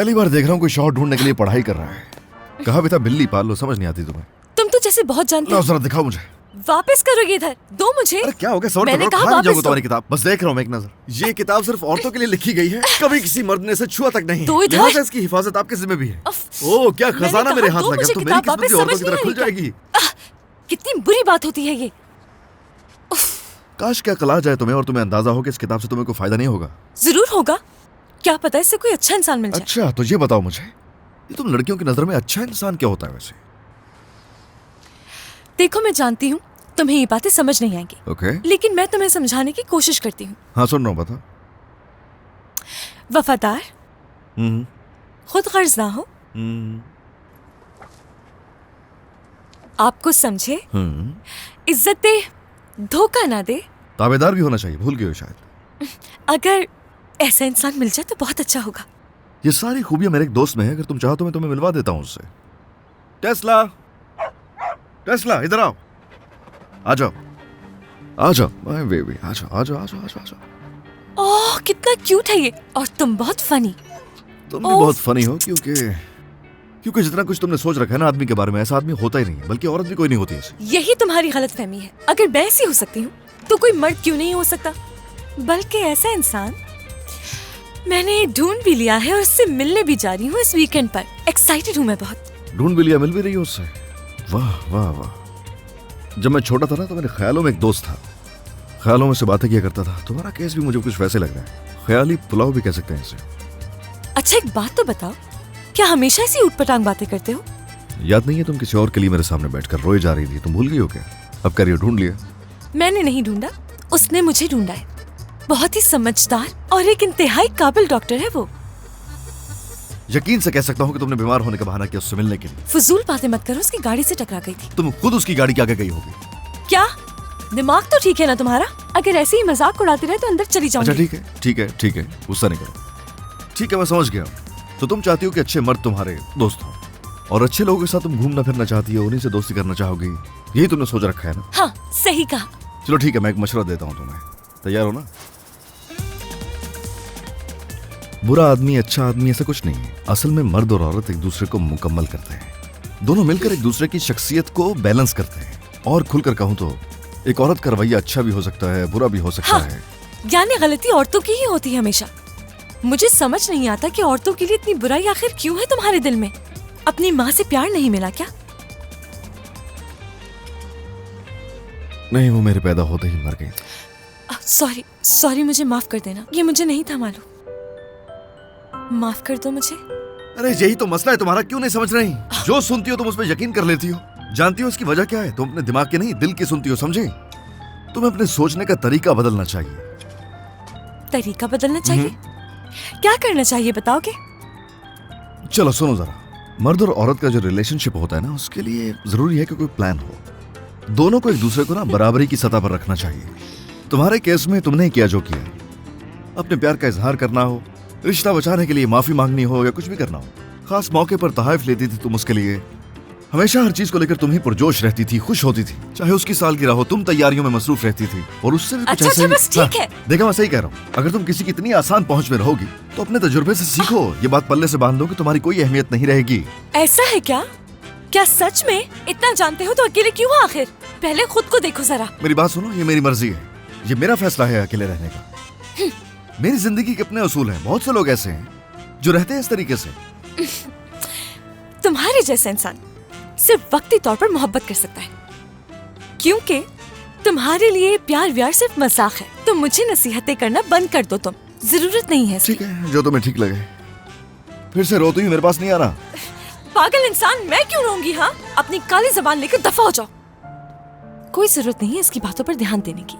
पहली बार देख रहा हूँ कोई शॉट ढूंढने के लिए पढ़ाई कर रहा है। कहा भी था बिल्ली पाल लो, समझ नहीं आती तुम्हें। तुम तो जैसे बहुत जानते हो। जरा दिखाओ मुझे। वापस करो ये इधर, दो मुझे। अरे क्या हो गया, सवाल मैंने पकड़ो, कहा खा नहीं वापस जाऊंगा दो। तुम्हारी किताब। बस देख रहा हूँ मैं एक नजर। ये किताब सिर्फ औरतों के लिए लिखी गई है, कभी किसी मर्द ने इसे छुआ तक नहीं। तो इधर। लिहाजा इसकी हिफाजत आपके जिम्मे भी है। ओह क्या खजाना मेरे हाथ लगा, तो मेरी किस्मत भी औरतों की तरह खुल जाएगी। कितनी बुरी बात होती है ये। काश क्या कल आ जाए तुम्हें और तुम्हें अंदाजा हो कि इस किताब से तुम्हें कोई फायदा नहीं होगा। जरूर होगा, क्या पता इससे कोई अच्छा इंसान मिल जाए। अच्छा तो ये बताओ मुझे, ये तुम लड़कियों की नजर में अच्छा इंसान क्या होता है वैसे? देखो मैं जानती हूँ तुम्हें ये बातें समझ नहीं आएंगी, ओके लेकिन मैं तुम्हें समझाने की कोशिश करती हूँ। हाँ सुन रहा हूँ, बताओ। वफादार, खुद गर्ज ना हो, आपको समझे, इज्जत दे, धोखा ना दे। ताबेदार भी होना चाहिए, भूल गए हो शायद। अगर ऐसा इंसान मिल जाए तो बहुत अच्छा होगा। ये सारी खूबियां मेरे एक दोस्त में है, अगर तुम चाहो तो मैं तुम्हें मिलवा देता हूँ उससे। टेस्ला, टेस्ला इधर आओ, आ जाओ आ जाओ माय बेबी, आ जाओ आ जाओ आ जाओ आ जाओ। ओह कितना क्यूट है ये, और तुम बहुत फनी। तुम भी बहुत फनी हो, क्योंकि जितना कुछ तुमने सोच रखा है ना आदमी के बारे में, ऐसा आदमी होता ही नहीं, बल्कि औरत भी कोई नहीं होती ऐसी। यही तुम्हारी गलतफहमी है। अगर मैं ऐसी हो सकती हूँ तो कोई मर्द क्यों नहीं हो सकता? बल्कि ऐसा इंसान मैंने ढूंढ भी लिया है और उससे मिलने भी जा रही हूँ इस वीकेंड पर। एक्साइटेड हूँ मैं बहुत। ढूंढ भी लिया, मिल भी रही हो उससे? वाह वाह वाह। जब मैं छोटा था ना तो मेरे ख्यालों में एक दोस्त था, ख्यालों में से बातें किया करता था। तुम्हारा केस भी मुझे कुछ वैसे लग रहा है, ख्याली पुलाव भी कह सकते हैं इसे। अच्छा एक बात तो बताओ, क्या हमेशा ऐसी ऊटपटांग बातें करते हो? याद नहीं है तुम किसी और के लिए मेरे सामने बैठकर रोए जा रही थी, तुम भूल गई हो क्या? अब करिए, ढूंढ लिया। मैंने नहीं ढूंढा, उसने मुझे ढूंढा है। बहुत ही समझदार और एक इंतहाई काबिल डॉक्टर है वो। यकीन से कह सकता हूँ कि तुमने बीमार होने का बहाना किया उससे मिलने के लिए। फजूल बातें मत करो, उसकी गाड़ी से टकरा गई थी। तुम खुद उसकी गाड़ी के आगे गई होगी। क्या दिमाग तो ठीक है ना तुम्हारा? अगर ऐसे ही मजाक उड़ाते रहे तो अंदर चली जाऊंगी। अच्छा ठीक है ठीक है ठीक है, गुस्सा नहीं करो। ठीक है मैं समझ गया। तो तुम चाहती हो कि अच्छे मर्द तुम्हारे दोस्त हो और अच्छे लोगों के साथ तुम घूमना फिरना चाहती हो, उन्हीं से दोस्ती करना चाहोगी, यही तुमने सोच रखा है ना? हाँ सही कहा। चलो ठीक है, मैं एक मशवरा देता हूँ तुम्हें, तैयार हो ना? बुरा आदमी अच्छा आदमी ऐसा कुछ नहीं है। असल में मर्द और औरत एक दूसरे को मुकम्मल करते हैं, दोनों मिलकर एक दूसरे की शख्सियत को बैलेंस करते हैं। और खुलकर कहूँ तो एक औरत का रवैया अच्छा भी हो सकता है, बुरा भी हो सकता हाँ, है। यानी गलती औरतों की ही होती है हमेशा। मुझे समझ नहीं आता कि औरतों के लिए इतनी बुराई आखिर क्यों है तुम्हारे दिल में? अपनी माँ से प्यार नहीं मिला क्या? नहीं, वो मेरे पैदा होते ही मर गई। सॉरी सॉरी, मुझे माफ कर देना, ये मुझे नहीं था मालूम। माफ कर दो मुझे। अरे यही तो मसला है तुम्हारा, क्यों नहीं समझ रही? जो सुनती हो तुम उस पर यकीन कर लेती हो। जानती हो इसकी वजह क्या है? तुम अपने दिमाग के नहीं दिल की सुनती हो, समझे? तुम्हें अपने सोचने का तरीका बदलना चाहिए। तरीका बदलना चाहिए? क्या करना चाहिए बताओगे? चलो सुनो जरा, मर्द और औरत का जो रिलेशनशिप होता है ना, उसके लिए जरूरी है कि कोई प्लान हो। दोनों को एक दूसरे को ना बराबरी की सतह पर रखना चाहिए। तुम्हारे केस में तुमने किया जो किया, अपने प्यार का इजहार करना हो, रिश्ता बचाने के लिए माफी मांगनी हो या कुछ भी करना हो, खास मौके पर तोहफे लेती थी तुम उसके लिए। हमेशा हर चीज को लेकर तुम ही पुरजोश रहती थी, खुश होती थी। चाहे उसकी सालगिरह हो, तुम तैयारियों में मसरूफ रहती थी। और उससे भी कुछ अच्छा, बस ठीक है। देखा, मैं सही कह रहा हूँ। अगर तुम किसी की इतनी आसान पहुंच में रहोगी तो अपने तजुर्बे से सीखो। ये बात पल्ले से बांध लो कि तुम्हारी कोई अहमियत नहीं रहेगी। ऐसा है क्या? क्या सच में? इतना जानते हो तो अकेले क्यों हो आखिर? पहले खुद को देखो जरा। मेरी बात सुनो, ये मेरी मर्जी है, ये मेरा फैसला है अकेले रहने का। मेरी जिंदगी के अपने असूल हैं। बहुत से लोग ऐसे हैं जो रहते हैं इस तरीके से। तुम्हारे जैसा इंसान सिर्फ वक्ती तौर पर मोहब्बत कर सकता है, क्योंकि तुम्हारे लिए प्यार व्यार सिर्फ मजाक है। तो मुझे नसीहतें करना बंद कर दो, तुम जरूरत नहीं है इसकी। ठीक है, जो तुम्हें ठीक लगे। फिर से रोती हुई मेरे पास नहीं आना। पागल इंसान, मैं क्यों रोऊंगी? हाँ, अपनी काली जबान लेकर दफा हो जाओ। कोई जरूरत नहीं है इसकी बातों पर ध्यान देने की।